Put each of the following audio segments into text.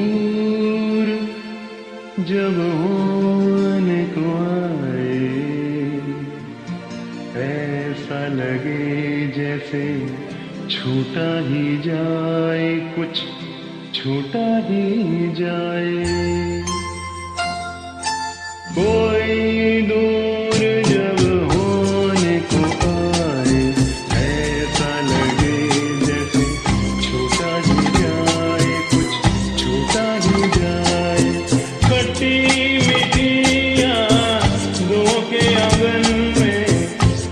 दूर जब होने को आए, ऐसा लगे जैसे छूटा ही जाए, कुछ छूटा ही जाए। कोई दूर जब होने को आए, ऐसा लगे जैसे छूटा ही जाए, कुछ छूटा ही जाए। खट्टी मीठी यादों के आंगन में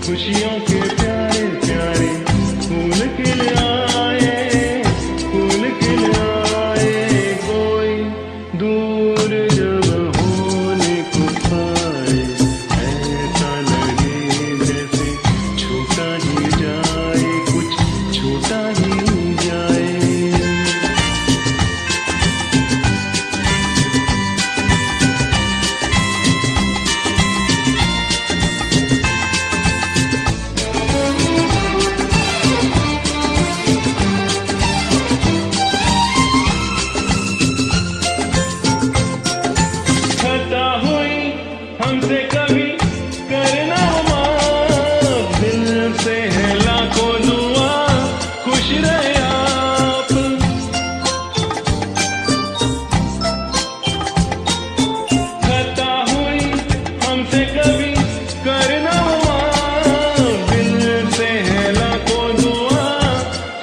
खुशियों के प्यारे प्यारे फूल खिल आए, फूल खिल आए। कोई दूर जब होने को आए, ऐसा लगे जैसे छूटा ही जाए, कुछ छूटा ही जाए। खता हुई हमसे कभी करना माफ, दिल से है लाखों दुआ, खुश रहे आप। खता हुई हमसे कभी करना माफ, दिल से है लाखों दुआ,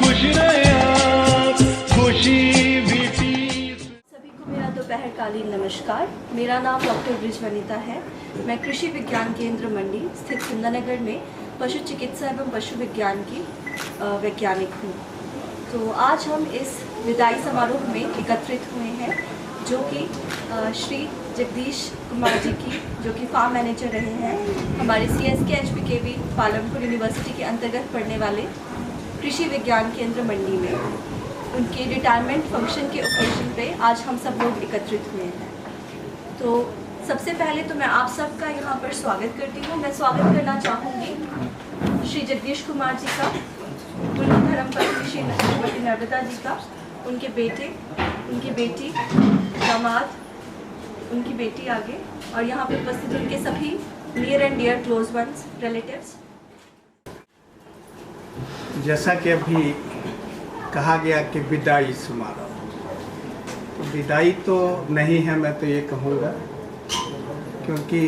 खुश रहे आप। खुशी भी सभी को मेरा दोपहरकालीन नमस्कार। मेरा नाम डॉक्टर ब्रिजवनिता है। मैं कृषि विज्ञान केंद्र मंडी स्थित सुंदरनगर में पशु चिकित्सा एवं पशु विज्ञान की वैज्ञानिक हूँ। तो आज हम इस विदाई समारोह में एकत्रित हुए हैं, जो कि श्री जगदीश कुमार जी की, जो कि फार्म मैनेजर रहे हैं हमारे CSK HPKV पालमपुर यूनिवर्सिटी के अंतर्गत पढ़ने वाले कृषि विज्ञान केंद्र मंडी में, उनके रिटायरमेंट फंक्शन के ओकेजन पे आज हम सब लोग एकत्रित हुए हैं। तो सबसे पहले तो मैं आप सबका यहाँ पर स्वागत करती हूँ। मैं स्वागत करना चाहूँगी श्री जगदीश कुमार जी का, उनकी धर्मपत्नी श्री नर्मदा जी का, उनके बेटे, उनकी बेटी, दामाद, उनकी बेटी आगे, और यहाँ पर उपस्थित उनके सभी near and dear close ones, relatives. जैसा कि अभी कहा गया कि विदाई समारोह, तो विदाई तो नहीं है, मैं तो ये कहूँगा, क्योंकि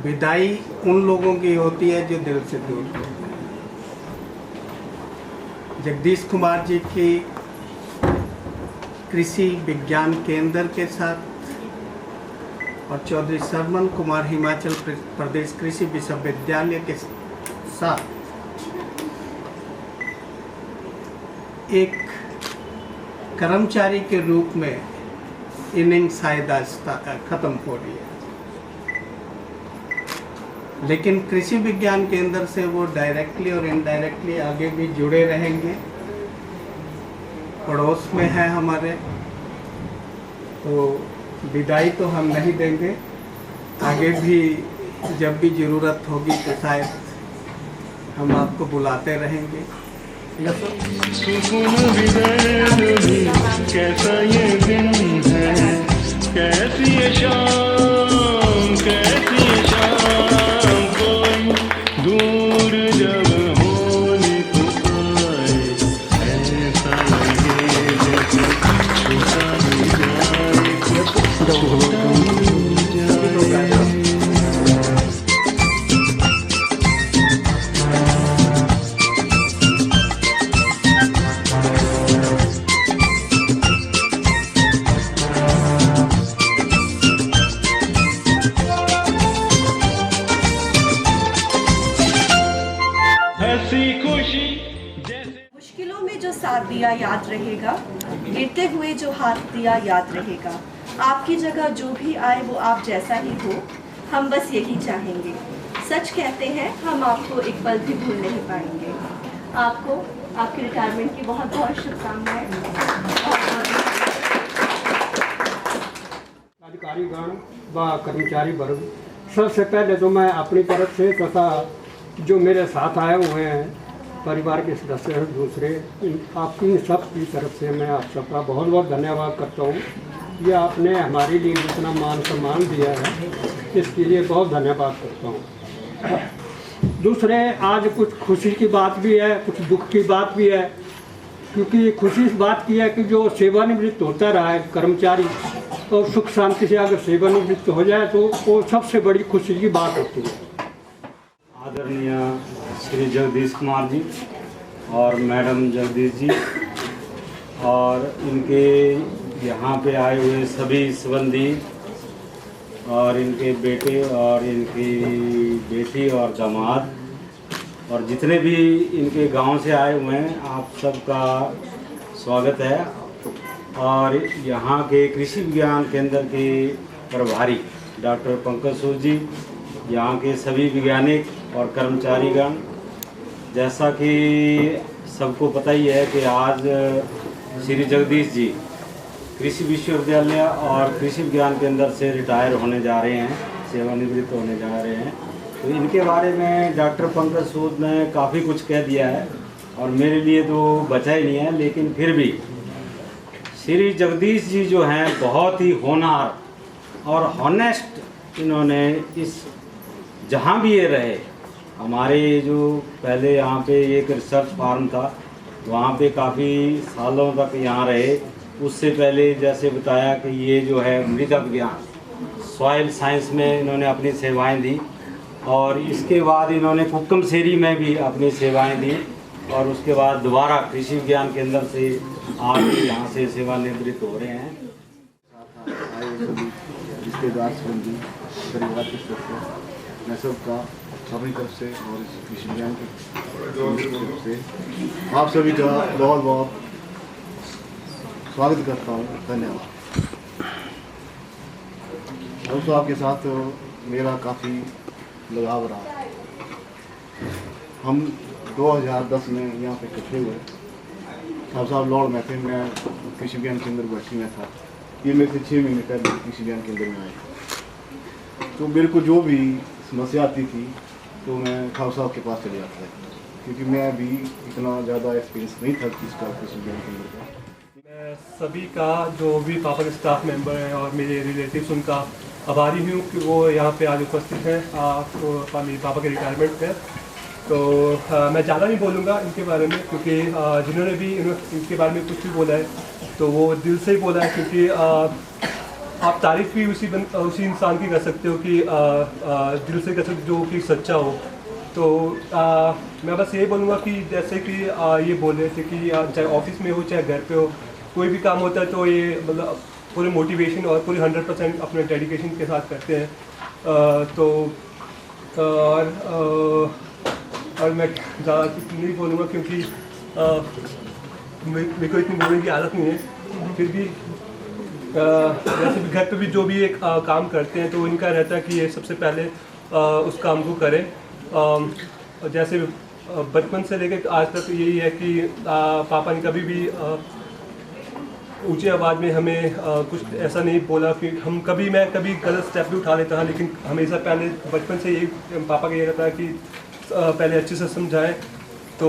विदाई उन लोगों की होती है जो दिल से दूर होते हैं। जगदीश कुमार जी की कृषि विज्ञान केंद्र के साथ और चौधरी सरमन कुमार हिमाचल प्रदेश कृषि विश्वविद्यालय के साथ एक कर्मचारी के रूप में इनिंग शायद आज खत्म हो रही है, लेकिन कृषि विज्ञान केंद्र से वो डायरेक्टली और इनडायरेक्टली आगे भी जुड़े रहेंगे। पड़ोस में है हमारे, तो विदाई तो हम नहीं देंगे, आगे भी जब भी ज़रूरत होगी तो शायद हम आपको बुलाते रहेंगे। सुकून भी दर्द भी, कैसा ये दिन है, कैसी ये शाम, कैसी ये शाम। कोई दूर जब होने को आए, ऐसा लगे जैसे छूटा ही जाए, कुछ छूटा ही जाए। मुश्किलों में जो साथ दिया याद रहेगा, गिरते हुए जो हाथ दिया याद रहेगा। आपकी जगह जो भी आए वो आप जैसा ही हो, हम बस यही चाहेंगे। सच कहते हैं हम आपको एक पल भी भूल नहीं पाएंगे। आपको आपके रिटायरमेंट की बहुत बहुत शुभकामनाएं। अधिकारीगण व कर्मचारी वर्ग, सबसे पहले तो मैं अपनी तरफ से तथा जो मेरे साथ आए हुए हैं परिवार के सदस्य हैं दूसरे, आपकी सबकी तरफ से मैं आप सबका बहुत बहुत धन्यवाद करता हूँ। ये आपने हमारे लिए जितना मान सम्मान दिया है इसके लिए बहुत धन्यवाद करता हूँ। दूसरे, आज कुछ खुशी की बात भी है, कुछ दुख की बात भी है, क्योंकि खुशी इस बात की है कि जो सेवानिवृत्त होता रहा है कर्मचारी, तो सुख शांति से अगर सेवानिवृत्त हो जाए तो वो सबसे बड़ी खुशी की बात होती है। आदरणीय श्री जगदीश कुमार जी और मैडम जगदीश जी और इनके यहाँ पे आए हुए सभी संबंधी और इनके बेटे और इनकी बेटी और दामाद और जितने भी इनके गांव से आए हुए हैं, आप सबका स्वागत है। और यहाँ के कृषि विज्ञान केंद्र के प्रभारी डॉक्टर पंकज सूद जी, यहाँ के सभी वैज्ञानिक और कर्मचारीगण, जैसा कि सबको पता ही है कि आज श्री जगदीश जी कृषि विश्वविद्यालय और कृषि विज्ञान केंद्र से रिटायर होने जा रहे हैं, सेवानिवृत्त होने जा रहे हैं। तो इनके बारे में डॉक्टर पंकज सूद ने काफ़ी कुछ कह दिया है और मेरे लिए तो बचा ही नहीं है, लेकिन फिर भी श्री जगदीश जी जो हैं बहुत ही होनहार और हॉनेस्ट, इन्होंने इस जहाँ भी ये रहे, हमारे जो पहले यहाँ पे एक रिसर्च फार्म था वहाँ पे काफ़ी सालों तक यहाँ रहे। उससे पहले जैसे बताया कि ये जो है मृदा विज्ञान, सॉइल साइंस में इन्होंने अपनी सेवाएं दी और इसके बाद इन्होंने कुक्कमसेरी में भी अपनी सेवाएं दी और उसके बाद दोबारा कृषि विज्ञान केंद्र से आज यहाँ से सेवानिवृत्त हो रहे हैं। रिश्तेदार संबंधी परिवार के सदस्य, मैं सबका अपनी तरफ से और इस कृषि विज्ञान की तरफ से आप सभी का बहुत बहुत स्वागत करता हूँ। धन्यवाद। दोस्तों, आपके साथ मेरा काफ़ी लगाव रहा। हम 2010 में यहाँ पे इकट्ठे हुए। साहब लॉर्ड में थे, मैं कृषि विज्ञान केंद्र गुवाहाटी में था। ये मेरे से 6 महीने पहले कृषि विज्ञान केंद्र में आए। तो मेरे को जो भी समस्या आती थी तो मैं खाव साहब के पास चले जाता था, क्योंकि मैं भी इतना ज़्यादा एक्सपीरियंस नहीं था इसका कृषि विज्ञान केंद्र का। मैं सभी का, जो भी पापा के स्टाफ मेंबर हैं और मेरे रिलेटिव्स, उनका आभारी हूँ कि वो यहाँ पे आज उपस्थित हैं। आपको मेरे पापा के रिटायरमेंट पे, तो मैं ज़्यादा नहीं बोलूँगा इनके बारे में, क्योंकि जिन्होंने भी इनके बारे में कुछ भी बोला है तो वो दिल से ही बोला है, क्योंकि आप तारीफ़ भी उसी इंसान की कर सकते हो कि दिल से कर सकते, जो कि सच्चा हो। तो मैं बस ये बोलूँगा कि जैसे कि ये बोल रहे थे कि चाहे ऑफिस में हो चाहे घर पे हो, कोई भी काम होता है तो ये मतलब पूरे मोटिवेशन और पूरे 100% अपने डेडिकेशन के साथ करते हैं। और मैं ज़्यादा नहीं बोलूँगा, क्योंकि मेरे को इतनी बोलने की आदत नहीं है। फिर भी वैसे भी घर पे भी जो भी एक काम करते हैं तो इनका रहता है कि ये सबसे पहले उस काम को करें। जैसे बचपन से लेकर आज तक यही है कि पापा ने कभी भी ऊंची आवाज़ में हमें कुछ ऐसा नहीं बोला कि मैं कभी गलत स्टेप भी उठा लेता था, लेकिन हमेशा पहले बचपन से यही पापा का ये रहता है कि पहले अच्छे से समझाएं। तो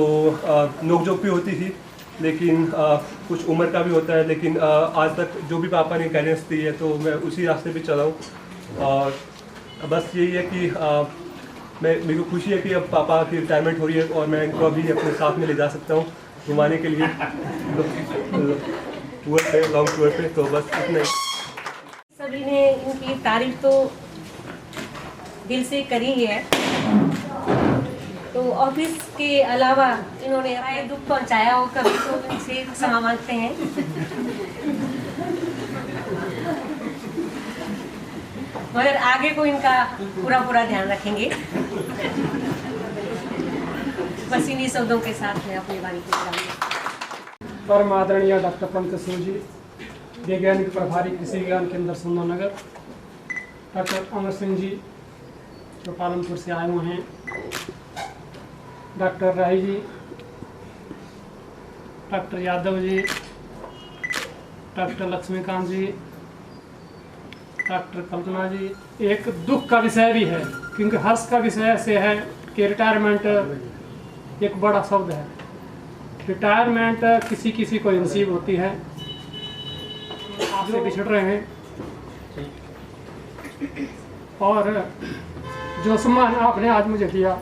नोक-झोंक भी होती थी, लेकिन कुछ उम्र का भी होता है, लेकिन आज तक जो भी पापा ने गाइडेंस दी है तो मैं उसी रास्ते पे चला हूँ। और बस यही है कि मेरे को खुशी है कि अब पापा की रिटायरमेंट हो रही है और मैं इनको अभी अपने साथ में ले जा सकता हूँ घुमाने के लिए टूर पे, लॉन्ग टूर पे। तो बस इतना ही। सभी ने इनकी तारीफ तो दिल से करी है। तो ऑफिस के अलावा इन्होंने हमारे दुख पहुंचाया हो, कभी तो इनसे क्षमा मांगते हैं। मगर आगे को इनका पूरा ध्यान रखेंगे। बस इन्हीं शब्दों के साथ मैं अपनी वाणी को विराम। परम आदरणीय डॉक्टर पंकज सूद जी, वैज्ञानिक प्रभारी कृषि विज्ञान केंद्र सुंदरनगर, डॉक्टर अमर सिंह जी जो पालनपुर से आए हुए हैं, doctor Rai ji, doctor Yadav ji, doctor Laxmikant जी, डॉक्टर कल्पना जी। एक दुख का विषय भी है, क्योंकि हर्ष का विषय से है कि रिटायरमेंट एक बड़ा शब्द है। रिटायरमेंट किसी किसी को नसीब होती है, आपसे बिछड़ रहे हैं, और जो सम्मान आपने आज मुझे दिया,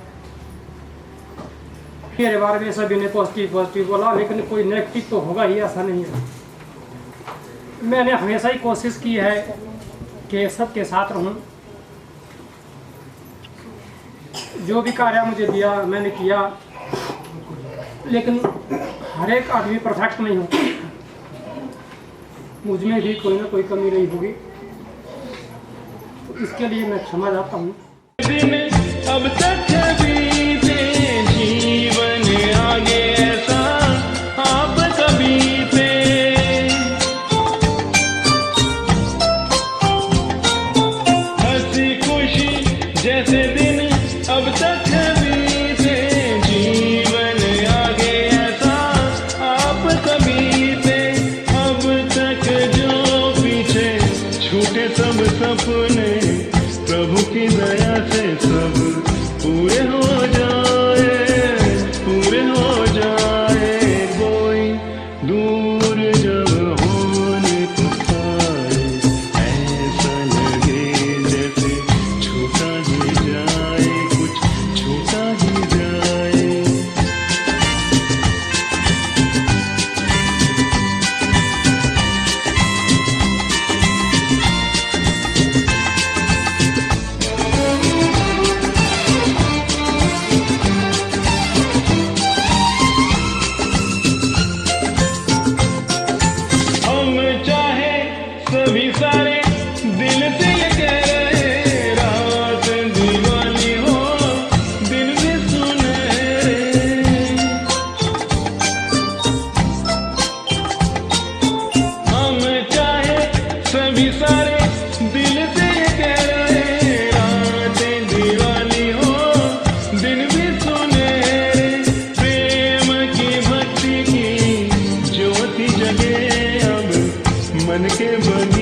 मेरे बारे में सभी ने पॉजिटिव बोला, लेकिन कोई नेगेटिव तो होगा ही, ऐसा नहीं है। मैंने हमेशा ही कोशिश की है कि सबके साथ रहूं। जो भी कार्य मुझे दिया मैंने किया, लेकिन हर एक आदमी परफेक्ट नहीं होता, मुझ में भी कोई ना कोई कमी रही होगी, तो इसके लिए मैं क्षमा चाहता हूँ। अब तक बीते जीवन आगे ऐसा आप कभी थे, हंसी खुशी जैसे दिन अब तक बीते जीवन आगे ऐसा आप कभी थे। अब तक जो पीछे छूटे सब सपने प्रभु की दया से सब पूरे हो जाए, पूरे हो जाए। कोई दूर जब होने को पाए, ऐसा लगे जैसे छूटा ही जाए, कुछ छूटा ही जाए। सभी सारे दिल से ये कह रहे, रात दिवाली हो दिन भी सुनहरे। हम चाहे सभी सारे दिल से ये कह रहे, रात दिवाली हो दिन भी सुनहरे। प्रेम की भक्ति की ज्योति जगे अब मन के बन